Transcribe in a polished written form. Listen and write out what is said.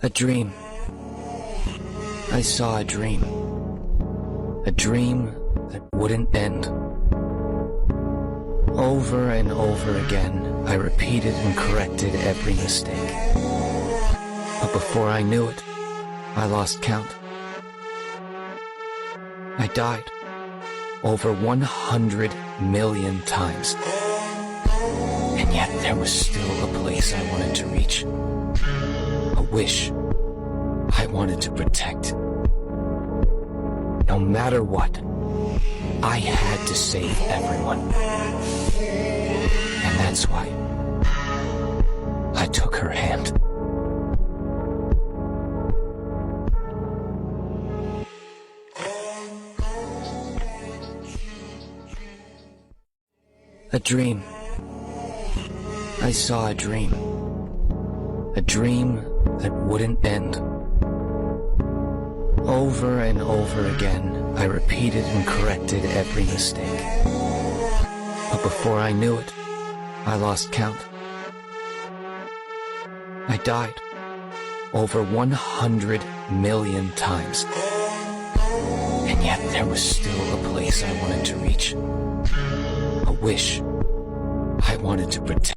A dream. I saw a dream. A dream that wouldn't end. Over and over again, I repeated and corrected every mistake. But before I knew it, I lost count. I died over 100 million times. And yet there was still a place I wanted to reach. A wish I wanted to protect. No matter what, I had to save everyone. And that's why I took her hand. A dream. I saw a dream. A dream that wouldn't end. Over and over again, I repeated and corrected every mistake. But before I knew it, I lost count. I died over 100 million times. And yet there was still a place I wanted to reach. A wish I wanted to protect.